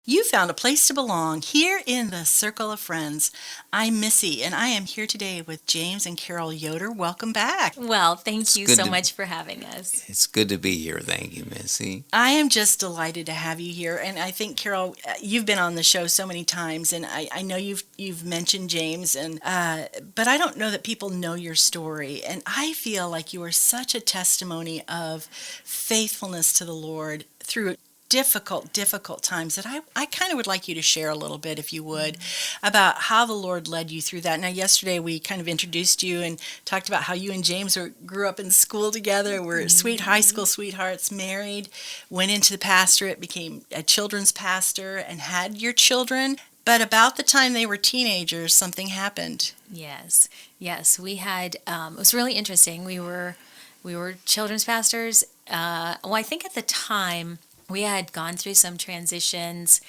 You found a place to belong here in the Circle of Friends. I'm Missy, and I am here today with James and Carol Yoder. Welcome back. Well, thank It's you good so to much for having us. it's good to be here. Thank you, Missy. I am just delighted to have you here, and I think Carol, you've been on the show so many times, and I know you've mentioned James, and but I don't know that people know your story, and I feel like you are such a testimony of faithfulness to the Lord through difficult times that I kind of would like you to share a little bit, if you would, about how the Lord led you through that. Now, yesterday we kind of introduced you and talked about how you and James grew up in school together, were sweet high school sweethearts, married, went into the pastorate, became a children's pastor, and had your children. But about the time they were teenagers, something happened. Yes, we had. It was really interesting. We were children's pastors. Well, I think at the time we had gone through some transitions,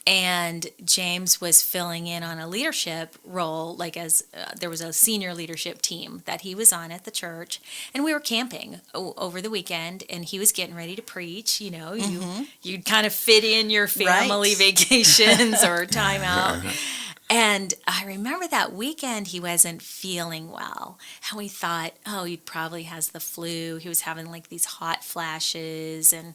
and James was filling in on a leadership role, like as there was a senior leadership team that he was on at the church, and we were camping over the weekend, and he was getting ready to preach. You'd kind of fit in your family Right. vacations or time out. And I remember that weekend he wasn't feeling well. And we thought, oh, he probably has the flu. He was having like these hot flashes. And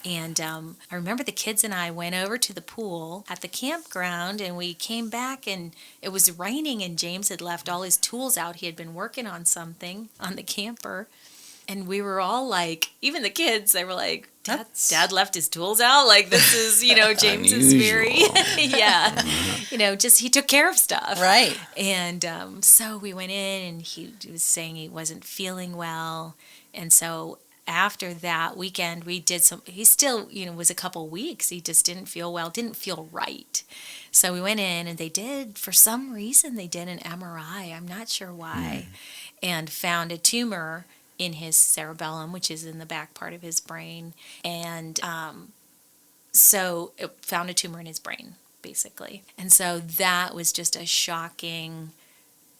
I remember the kids and I went over to the pool at the campground, and we came back and it was raining, and James had left all his tools out. He had been working on something on the camper. And we were all like, even the kids, they were like, Dad left his tools out. Like, this is, James is very, yeah, just he took care of stuff. Right. And so we went in, and he was saying he wasn't feeling well. And so after that weekend, we did he still, was a couple weeks. He just didn't feel well, didn't feel right. So we went in, and for some reason, they did an MRI. I'm not sure why, and found a tumor in his cerebellum, which is in the back part of his brain. And so it found a tumor in his brain, basically. And so that was just a shocking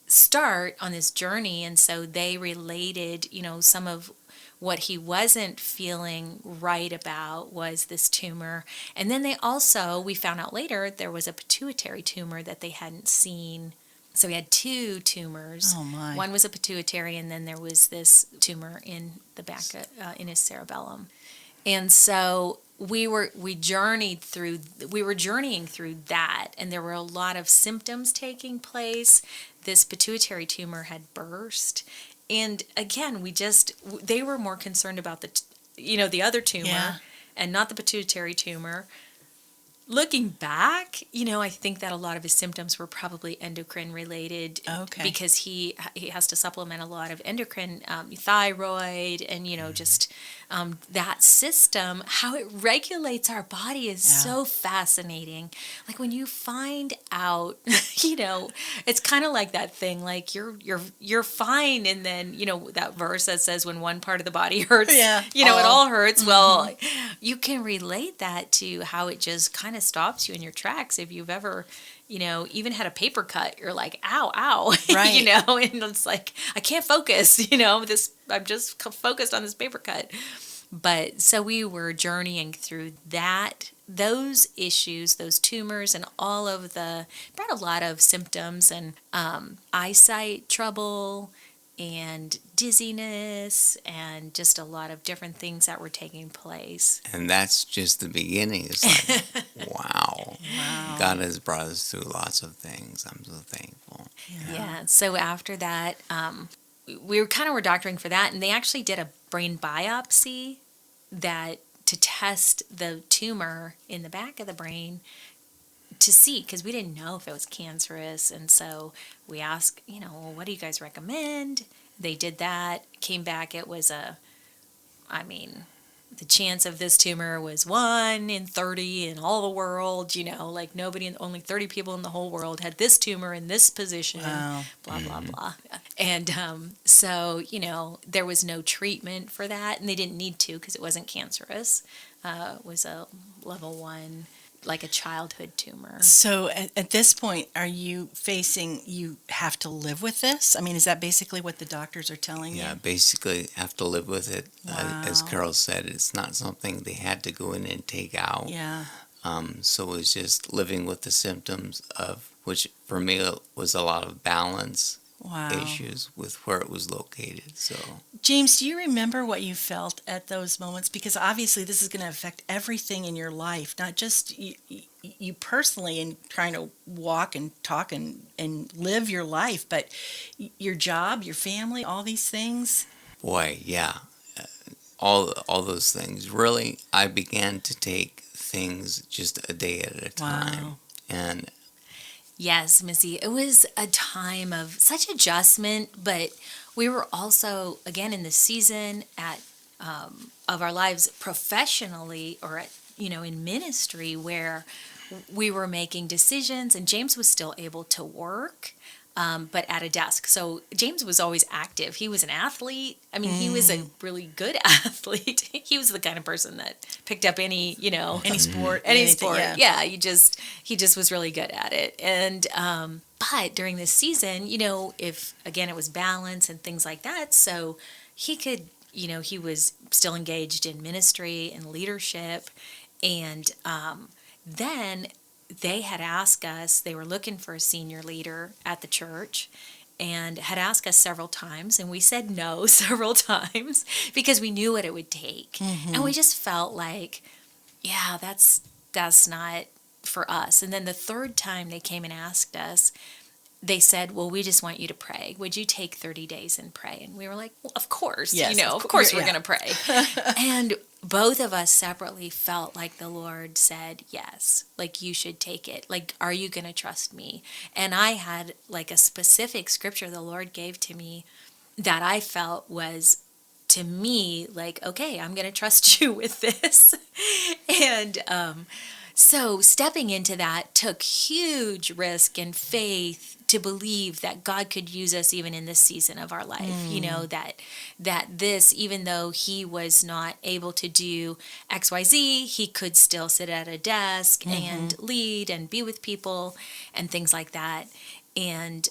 start on this journey. And so they related, some of what he wasn't feeling right about was this tumor. And then we found out later, there was a pituitary tumor that they hadn't seen. So he had two tumors. Oh, my. One was a pituitary, and then there was this tumor in the back, in his cerebellum. And so we were journeying through that, and there were a lot of symptoms taking place. This pituitary tumor had burst, and again, they were more concerned about the other tumor, Yeah. and not the pituitary tumor. Looking back, I think that a lot of his symptoms were probably endocrine related. Okay. Because he has to supplement a lot of endocrine, thyroid, and just that system, how it regulates our body is so fascinating. Like when you find out, it's kind of like that thing, like you're fine, and then that verse that says when one part of the body hurts, it all hurts. Mm-hmm. Well, you can relate that to how it just kind of stops you in your tracks. If you've ever, even had a paper cut, you're like, ow, ow, Right. and it's like, I can't focus, I'm just focused on this paper cut. But so we were journeying through those issues, those tumors, and all of brought a lot of symptoms and eyesight trouble and dizziness and just a lot of different things that were taking place. And that's just the beginning. It's like, wow. God has brought us through lots of things. I'm so thankful. Yeah. So after that, we were doctoring for that, and they actually did a brain biopsy to test the tumor in the back of the brain to see, because we didn't know if it was cancerous. And so we asked, well, what do you guys recommend? They did that, came back, it was the chance of this tumor was 1 in 30 in all the world, like only 30 people in the whole world had this tumor in this position, Wow. blah, blah, blah. And so, there was no treatment for that, and they didn't need to because it wasn't cancerous. It was a level 1, like a childhood tumor. So at this point, are you have to live with this? I mean, is that basically what the doctors are telling you? Yeah, basically have to live with it. Wow. As Carol said, it's not something they had to go in and take out. Yeah. So it was just living with the symptoms of, which for me was a lot of balance Wow. issues with where it was located. So James, do you remember what you felt at those moments? Because obviously this is going to affect everything in your life, not just you personally in trying to walk and talk and live your life, but your job, your family, all these things. boy, yeah, all those things. Really, I began to take things just a day at a time, Wow. and Yes, Missy, it was a time of such adjustment, but we were also, again, in the season of our lives professionally or in ministry where we were making decisions and James was still able to work, but at a desk. So James was always active. He was an athlete. I mean, he was a really good athlete. He was the kind of person that picked up any Any sport, any anything, sport. yeah. Yeah, he just was really good at it. And but during this season, if again it was balance and things like that, so he could, he was still engaged in ministry and leadership, and then they had asked us. They were looking for a senior leader at the church. And had asked us several times, and we said no several times because we knew what it would take, and we just felt like, yeah, that's not for us. And then the third time they came and asked us, they said, well, we just want you to pray. Would you take 30 days and pray? And we were like, well, of course, Yes, of course we're yeah. going to pray. And both of us separately felt like the Lord said, yes, like you should take it. Like, are you going to trust me? And I had like a specific scripture the Lord gave to me that I felt was to me like, okay, I'm going to trust you with this. And so stepping into that took huge risk and faith to believe that God could use us even in this season of our life. That this, even though he was not able to do XYZ, he could still sit at a desk and lead and be with people and things like that. And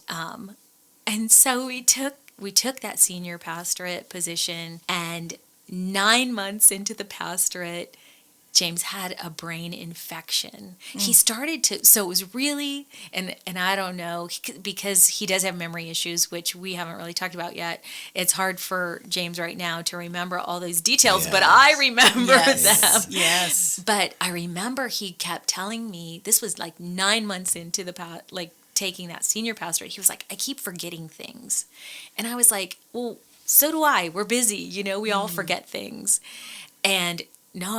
so we took that senior pastorate position, and 9 months into the pastorate, James had a brain infection. He started to, so it was really, and I don't know, because he does have memory issues, which we haven't really talked about yet. It's hard for James right now to remember all those details, but I remember them. Yes. But I remember he kept telling me, this was like 9 months into the taking that senior pastorate. He was like, I keep forgetting things. And I was like, well, so do I. We're busy. We all forget things. And no,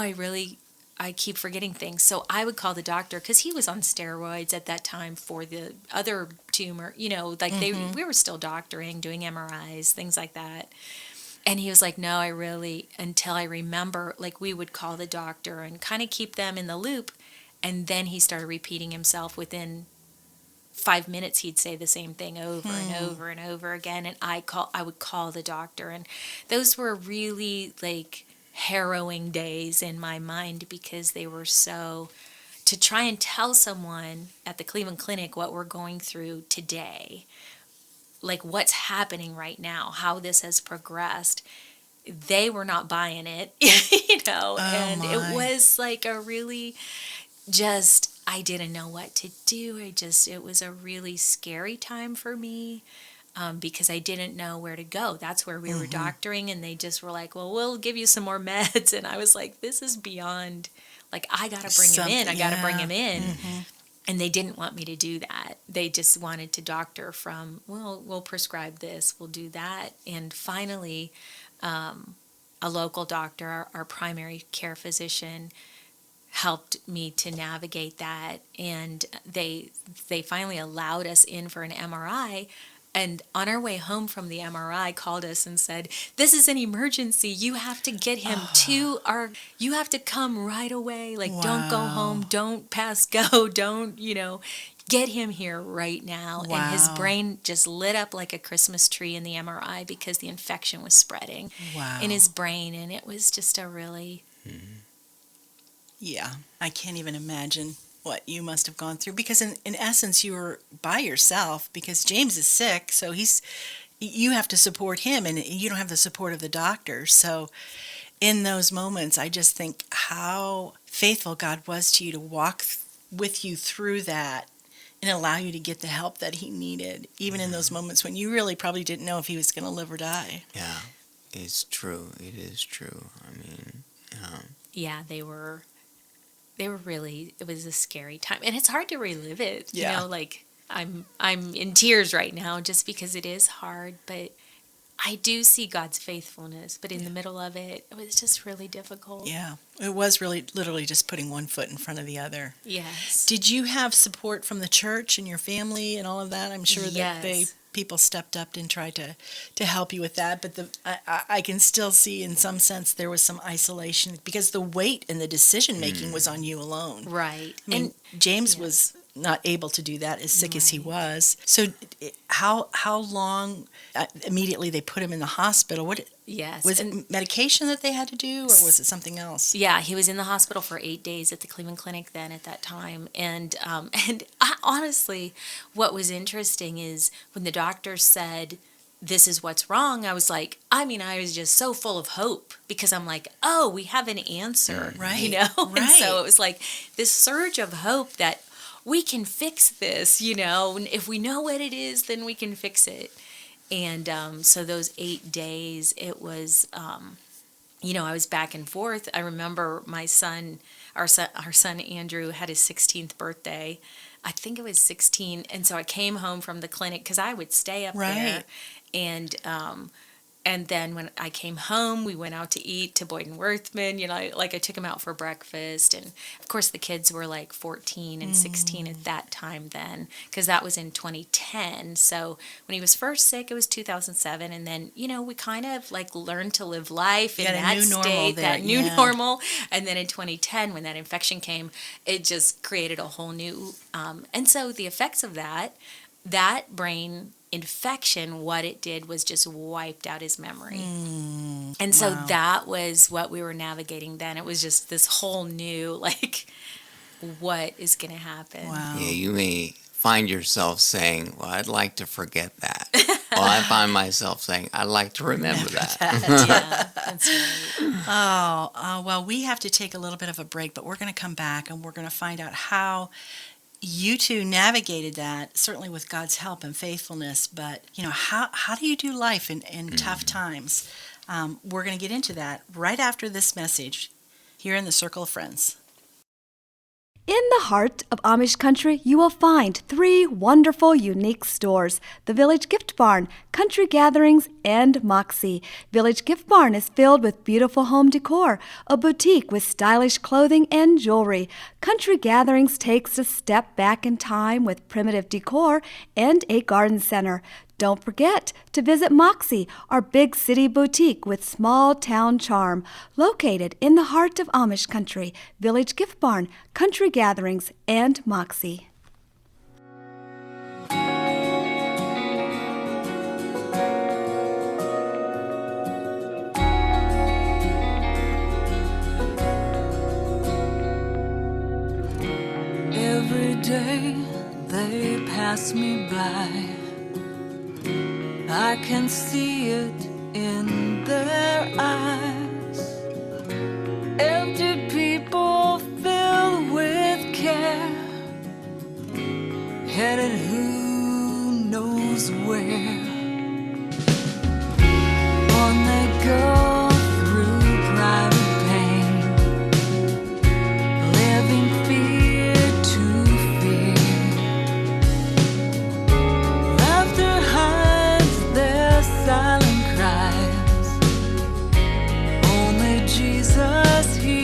I keep forgetting things. So I would call the doctor because he was on steroids at that time for the other tumor, we were still doctoring, doing MRIs, things like that. And he was like, no, until I remember, like we would call the doctor and kind of keep them in the loop. And then he started repeating himself within 5 minutes. He'd say the same thing over and over and over again. And I would call the doctor. And those were really like harrowing days in my mind because they were so, to try and tell someone at the Cleveland Clinic what we're going through today, like what's happening right now, how this has progressed, they were not buying it, and it was like a really I didn't know what to do. It was a really scary time for me. Because I didn't know where to go. That's where we were doctoring, and they just were like, well, we'll give you some more meds. And I was like, this is beyond, like, I got to bring him in. I got to bring him in. And they didn't want me to do that. They just wanted to doctor from, well, we'll prescribe this, we'll do that. And finally, a local doctor, our primary care physician, helped me to navigate that. And they finally allowed us in for an MRI. And on our way home from the MRI, called us and said, this is an emergency. You have to get him you have to come right away. Like, don't go home. Don't pass go. Don't, get him here right now. Wow. And his brain just lit up like a Christmas tree in the MRI because the infection was spreading in his brain. And it was just a really... Yeah, I can't even imagine what you must have gone through, because in essence you were by yourself because James is sick, so you have to support him and you don't have the support of the doctor. So in those moments I just think how faithful God was to you to walk with you through that and allow you to get the help that he needed, even in those moments when you really probably didn't know if he was going to live or die. Yeah, it's true. It is true. I mean, Yeah, they were really, it was a scary time. And it's hard to relive it. Yeah. You know, like I'm in tears right now just because it is hard, but I do see God's faithfulness, but in the middle of it, it was just really difficult. Yeah, it was really literally just putting one foot in front of the other. Yes. Did you have support from the church and your family and all of that? I'm sure that Yes. people stepped up and tried to help you with that, but I can still see in some sense there was some isolation because the weight and the decision making was on you alone. Right. I mean, James yes. was not able to do that as sick as he was. So how long immediately they put him in the hospital? What Yes. was and it medication that they had to do, or was it something else? yeah, he was in the hospital for 8 days at the Cleveland Clinic then at that time. And honestly, what was interesting is when the doctor said, this is what's wrong, I was like, I was just so full of hope because I'm like, oh, we have an answer, Right, you know? And so right. it was like this surge of hope that we can fix this, you know? And if we know what it is, then we can fix it. And so those 8 days, it was, I was back and forth. I remember our son Andrew had his 16th birthday. I think it was 16. And so I came home from the clinic because I would stay up there. And then when I came home, we went out to eat to Boyd and Worthman. I took him out for breakfast. And, of course, the kids were like 14 and 16 at that time then because that was in 2010. So when he was first sick, it was 2007. And then, we kind of learned to live life in that state, that new normal. And then in 2010, when that infection came, it just created a whole new. And so the effects of that brain infection, what it did was just wiped out his memory. And so that was what we were navigating then. It was just this whole new, what is going to happen? Wow. yeah, you may find yourself saying, well, I'd like to forget that. Well, I find myself saying, I'd like to remember that. Yeah, that's right. Well, we have to take a little bit of a break, but we're going to come back and we're going to find out how you two navigated that, certainly with God's help and faithfulness, but how do you do life in tough times? We're going to get into that right after this message here in the Circle of Friends. In the heart of Amish country, you will find 3 wonderful, unique stores: the Village Gift Barn, Country Gatherings, and Moxie. Village Gift Barn is filled with beautiful home decor, a boutique with stylish clothing and jewelry. Country Gatherings takes a step back in time with primitive decor and a garden center. Don't forget to visit Moxie, our big city boutique with small town charm, located in the heart of Amish country. Village Gift Barn, Country Gatherings, and Moxie. Every day they pass me by, I can see it in their eyes. Empty people filled with care, headed who knows where. On they go through private pain, living fear to fear. Laughter hides their silent cries, only Jesus hears.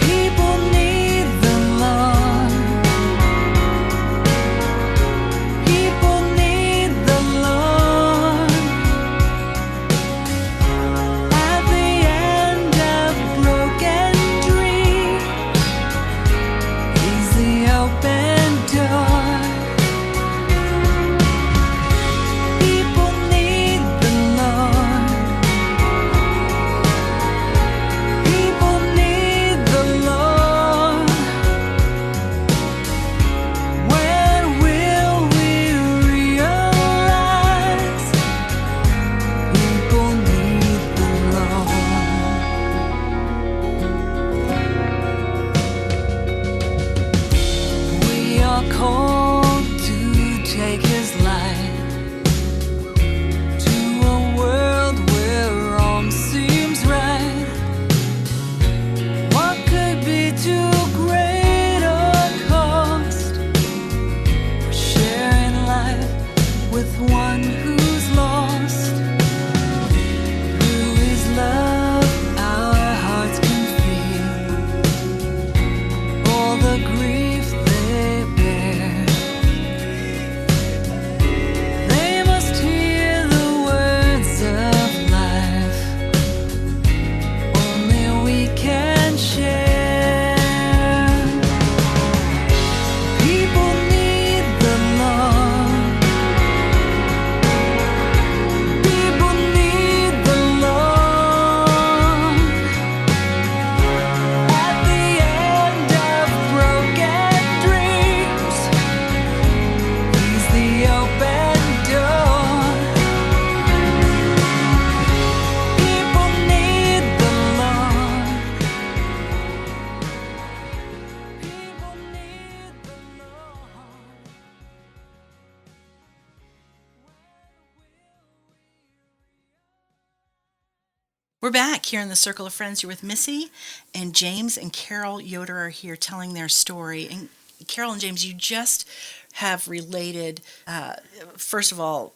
People need the Lord, We're back here in the Circle of Friends. You're with Missy, and James and Carol Yoder are here telling their story. And Carol and James, you just have related, first of all,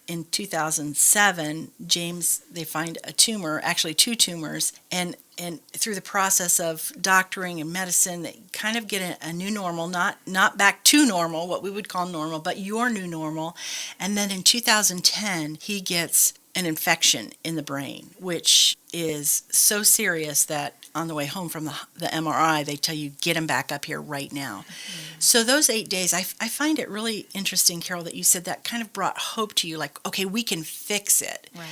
in 2007, James, they find a tumor, actually two tumors, and through the process of doctoring and medicine, they kind of get a new normal, not back to normal, what we would call normal, but your new normal. And then in 2010, he gets an infection in the brain, which is so serious that on the way home from the MRI, they tell you, get him back up here right now. Mm-hmm. So those 8 days, I find it really interesting, Carol, that you said that kind of brought hope to you, like, okay, we can fix it. Right.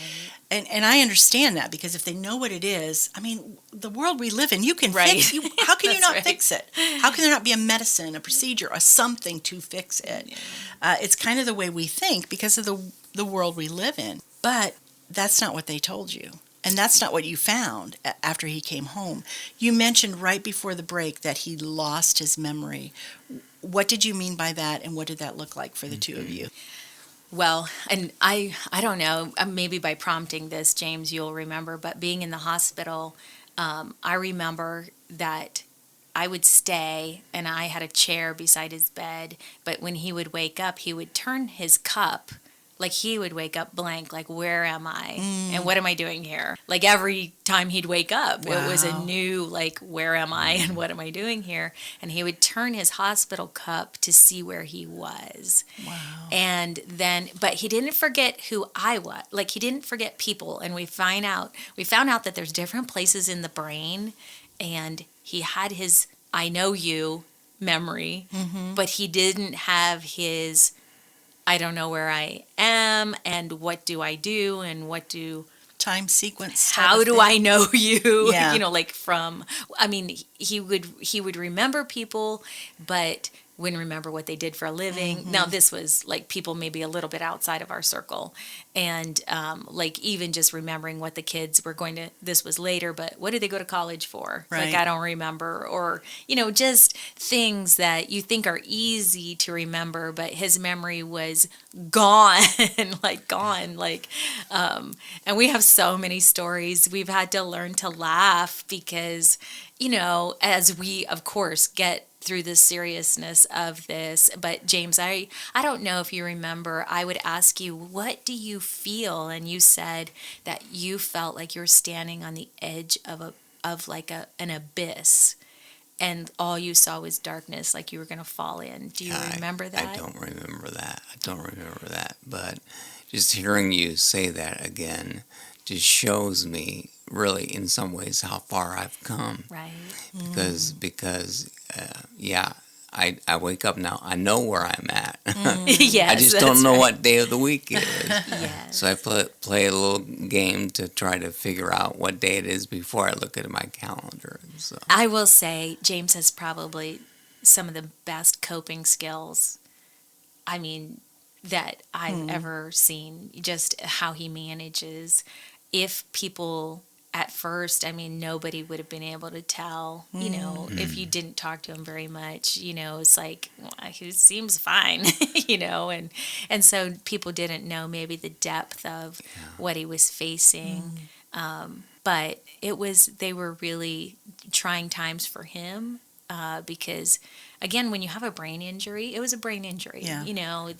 And I understand that, because if they know what it is, I mean, the world we live in, you can Right. fix it. How can you not right. fix it? How can there not be a medicine, a procedure, or something to fix it? Yeah. It's kind of the way we think because of the world we live in. But that's not what they told you. And that's not what you found after he came home. You mentioned right before the break that he lost his memory. What did you mean by that, and what did that look like for the two of you? Well, and I don't know, maybe by prompting this, James, you'll remember, but being in the hospital, I remember that I would stay and I had a chair beside his bed, but when he would wake up, he would turn his cup. Like, he would wake up blank, like, where am I? And what am I doing here? Like, every time he'd wake up, it was a new, like, where am I and what am I doing here? And he would turn his hospital cup to see where he was. Wow. And then, but he didn't forget who I was. Like, he didn't forget people. And we found out that there's different places in the brain. And he had his I know you memory, but he didn't have his I don't know where I am and what do I do and what do Time sequence. how do I know you? Yeah. You know, like from I mean, he would remember people, but wouldn't remember what they did for a living. Now, this was like people maybe a little bit outside of our circle. And like even just remembering what the kids were going to, this was later, but what did they go to college for? Right. Like, I don't remember. Or, you know, just things that you think are easy to remember, but his memory was gone, like gone. Like, and we have so many stories. We've had to learn to laugh because, you know, as we, of course, get through the seriousness of this. But James, I don't know if you remember, I would ask you, what do you feel? And you said that you felt like you were standing on the edge of an abyss, and all you saw was darkness, like you were going to fall in. Do you remember that? I don't remember that. But just hearing you say that again just shows me really in some ways how far I've come. Right. Because I wake up now, I know where I'm at. Yes, I just don't know what day of the week it is. Yes. So I play a little game to try to figure out what day it is before I look at my calendar. So I will say James has probably some of the best coping skills, I mean, that I've ever seen, just how he manages. If people at first, I mean, nobody would have been able to tell, you know, if you didn't talk to him very much, you know, it's like, well, he seems fine, you know, and so people didn't know maybe the depth of what he was facing. But they were really trying times for him because, again, when you have a brain injury, it was a brain injury, you know,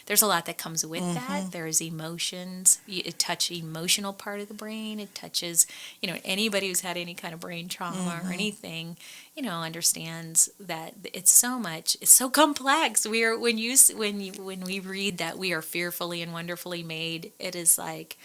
there's a lot that comes with that. There's emotions. It touches the emotional part of the brain. It touches, you know, anybody who's had any kind of brain trauma or anything, you know, understands that it's so complex. When we read that we are fearfully and wonderfully made, it is like,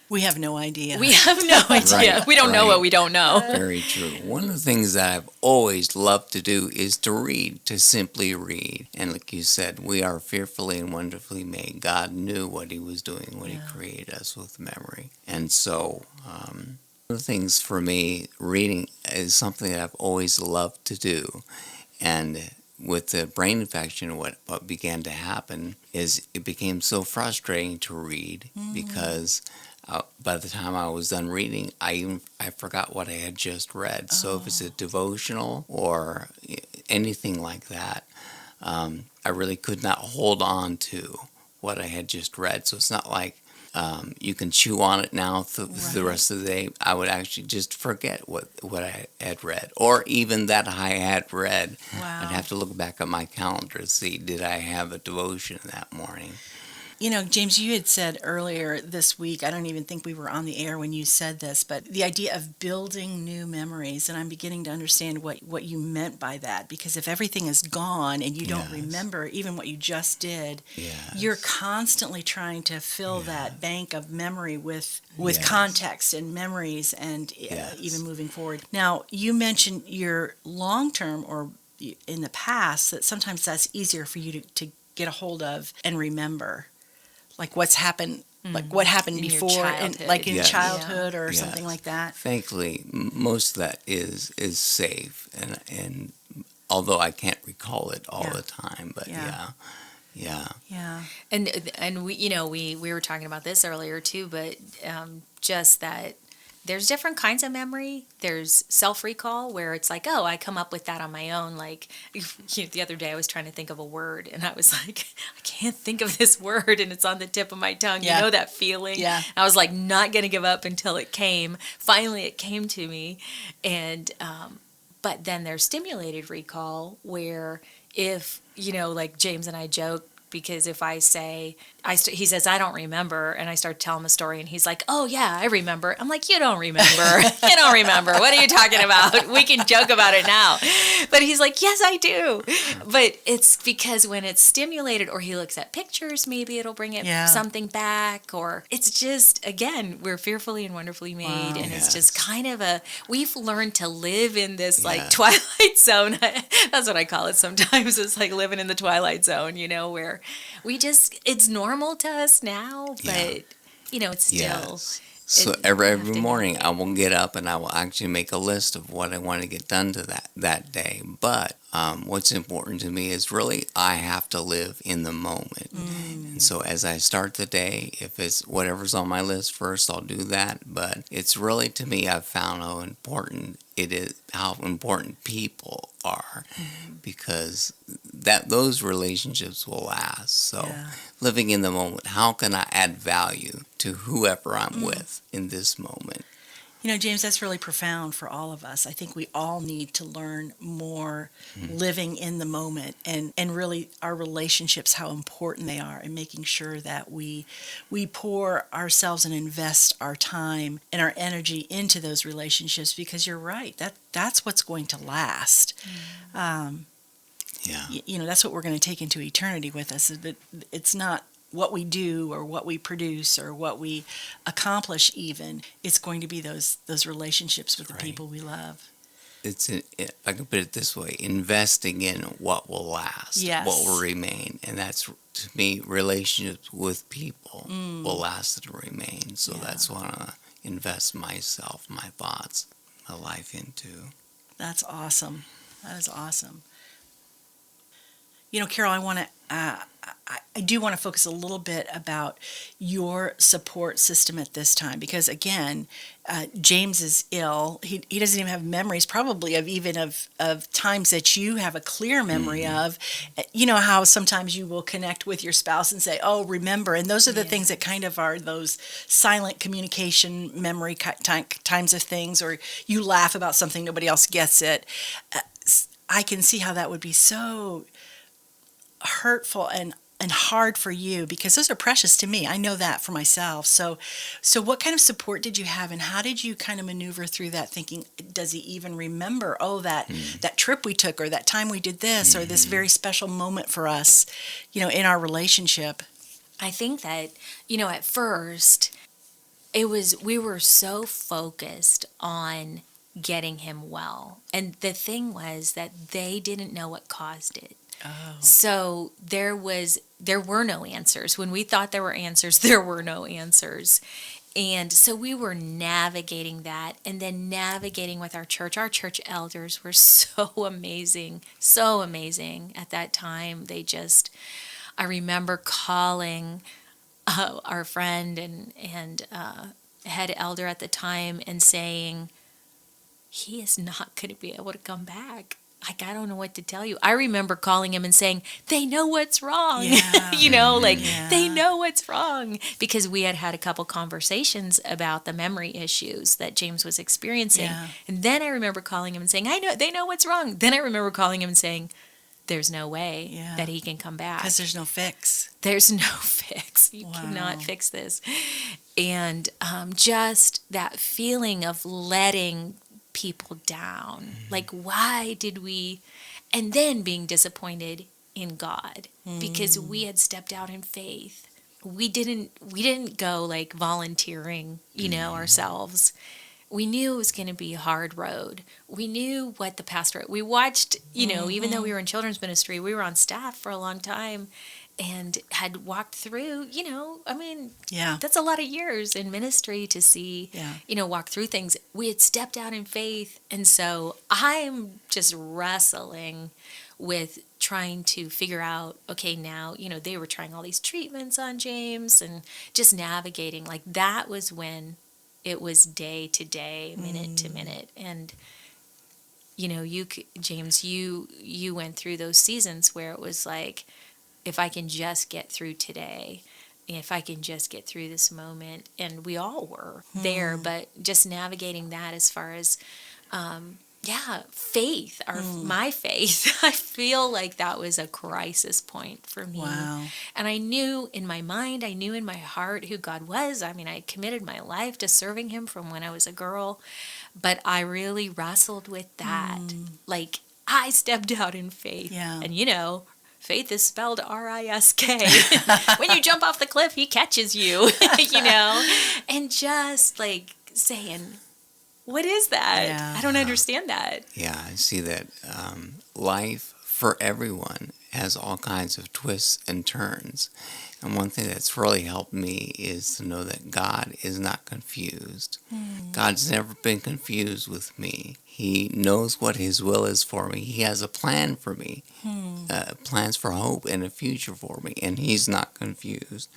We have no idea. we have no idea. Right, We don't know right. what we don't know. very true. One of the things that I've always loved to do is to read, to simply read. And like you said, we are fearfully and wonderfully made. God knew what he was doing when he created us with memory. And so one of the things for me, reading is something that I've always loved to do. And with the brain infection, what began to happen is it became so frustrating to read because by the time I was done reading, I forgot what I had just read. So if it's a devotional or anything like that, I really could not hold on to what I had just read. So it's not like you can chew on it now the rest of the day. I would actually just forget what I had read, or even that I had read. Wow. I'd have to look back at my calendar to see, did I have a devotion that morning? You know, James, you had said earlier this week, I don't even think we were on the air when you said this, but the idea of building new memories, and I'm beginning to understand what you meant by that, because if everything is gone and you don't Yes. remember even what you just did, Yes. you're constantly trying to fill that bank of memory with Yes. context and memories and Yes. even moving forward. Now, you mentioned your long-term or in the past that sometimes that's easier for you to get a hold of and remember. Like what's happened, like what happened In your before, and childhood. like in Yes. childhood or Yes. something like that. Thankfully, most of that is safe, and although I can't recall it all Yeah. the time, but Yeah. yeah. Yeah, And we, you know, we were talking about this earlier too, but just that there's different kinds of memory. There's self-recall where it's like, oh, I come up with that on my own. Like the other day I was trying to think of a word and I was like, I can't think of this word and it's on the tip of my tongue. Yeah. You know that feeling? Yeah. I was like not going to give up until it came. Finally it came to me. And but then there's stimulated recall where if, you know, like James and I joke, because if I say, he says, I don't remember, and I start telling him a story, and he's like, oh, yeah, I remember. I'm like, you don't remember. You don't remember. What are you talking about? We can joke about it now. But he's like, yes, I do. But it's because when it's stimulated, or he looks at pictures, maybe it'll bring it Yeah. something back, or it's just, again, we're fearfully and wonderfully made, Wow. and it's Yes. just kind of we've learned to live in this, like, Yeah. twilight zone. That's what I call it sometimes. It's like living in the twilight zone, you know, where we just, it's normal to us now, but, Yeah. you know, it's still. Yes. So you every have to morning have I will get up and I will actually make a list of what I want to get done to that day. But what's important to me is really I have to live in the moment. And so as I start the day, if it's whatever's on my list first, I'll do that. But it's really, to me, I've found how important it is, how important people are, because those relationships will last. So Yeah. living in the moment, how can I add value to whoever I'm with in this moment? You know, James, that's really profound for all of us. I think we all need to learn more living in the moment and really our relationships, how important they are, and making sure that we pour ourselves and invest our time and our energy into those relationships, because you're right, that's what's going to last. Yeah. You know, that's what we're going to take into eternity with us. But it's not what we do or what we produce or what we accomplish even. It's going to be those relationships with the Right. people we love. If I can put it this way, investing in what will last, Yes. what will remain. And that's, to me, relationships with people will last and remain. So that's what I invest myself, my thoughts, my life into. That's awesome. That is awesome. You know, Carol, I do want to focus a little bit about your support system at this time, because again, James is ill. He doesn't even have memories, probably of times that you have a clear memory of. You know how sometimes you will connect with your spouse and say, "Oh, remember," and those are the things that kind of are those silent communication memory times of things, or you laugh about something, nobody else gets it. I can see how that would be so hurtful and hard for you, because those are precious to me. I know that for myself. So what kind of support did you have, and how did you kind of maneuver through that, thinking, does he even remember, that trip we took, or that time we did this, or this very special moment for us, you know, in our relationship? I think that, you know, at first we were so focused on getting him well. And the thing was that they didn't know what caused it. Oh. So there were no answers. When we thought there were answers, there were no answers. And so we were navigating that, and then navigating with our church. Our church elders were so amazing at that time. I remember calling our friend and head elder at the time and saying, he is not going to be able to come back. like, I don't know what to tell you. I remember calling him and saying, they know what's wrong. Yeah. They know what's wrong. Because we had had a couple conversations about the memory issues that James was experiencing. Yeah. And then I remember calling him and saying, I know, they know what's wrong. Then I remember calling him and saying, there's no way Yeah. that he can come back. Because there's no fix. There's no fix. You Wow. cannot fix this. And just that feeling of letting people down. Like, why did we? And then being disappointed in God because we had stepped out in faith. We didn't go like volunteering, ourselves. We knew it was going to be a hard road. We knew what the pastorate. We watched, even though we were in children's ministry, we were on staff for a long time and had walked through, Yeah. that's a lot of years in ministry to see, Yeah. walk through things. We had stepped out in faith. And so I'm just wrestling with trying to figure out, okay, now, they were trying all these treatments on James and just navigating. Like, that was when it was day to day, minute to minute. And, James, you went through those seasons where it was like, if I can just get through today, if I can just get through this moment. And we all were there, but just navigating that as far as, faith, my faith. I feel like that was a crisis point for me. Wow. And I knew in my mind, I knew in my heart who God was. I mean, I committed my life to serving him from when I was a girl, but I really wrestled with that. Like, I stepped out in faith. Yeah. And faith is spelled R-I-S-K. When you jump off the cliff, he catches you, and just like saying, what is that? Yeah. I don't understand that. Yeah, I see that life for everyone has all kinds of twists and turns. And one thing that's really helped me is to know that God is not confused. God's never been confused with me. He knows what his will is for me. He has a plan for me, plans for hope and a future for me, and he's not confused.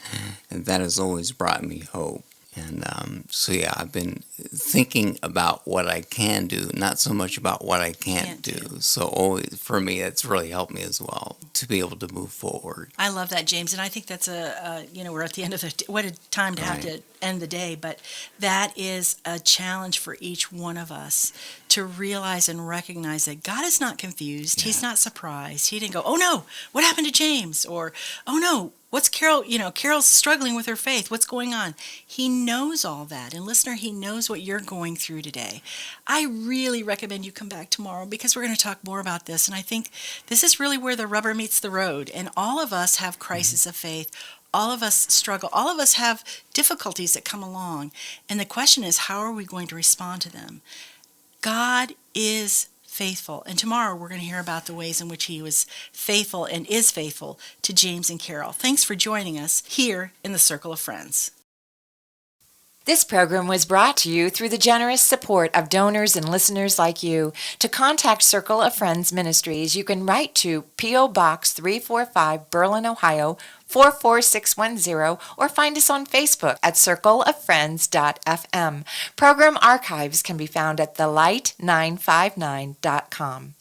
And that has always brought me hope. And I've been thinking about what I can do, not so much about what I can't do. So always, for me, that's really helped me as well to be able to move forward. I love that, James, and I think that's we're at the end of what a time to have to end the day, but that is a challenge for each one of us to realize and recognize that God is not confused. He's not surprised. He didn't go, oh no, what happened to James? Or, oh no, what's Carol, Carol's struggling with her faith. What's going on? He knows all that. And listener, he knows what you're going through today. I really recommend you come back tomorrow because we're going to talk more about this. And I think this is really where the rubber meets the road. And all of us have crises of faith. All of us struggle. All of us have difficulties that come along. And the question is, how are we going to respond to them? God is faithful. And tomorrow we're going to hear about the ways in which he was faithful and is faithful to James and Carol. Thanks for joining us here in the Circle of Friends. This program was brought to you through the generous support of donors and listeners like you. To contact Circle of Friends Ministries, you can write to P.O. Box 345, Berlin, Ohio, 44610, or find us on Facebook at circleoffriends.fm. Program archives can be found at thelight959.com.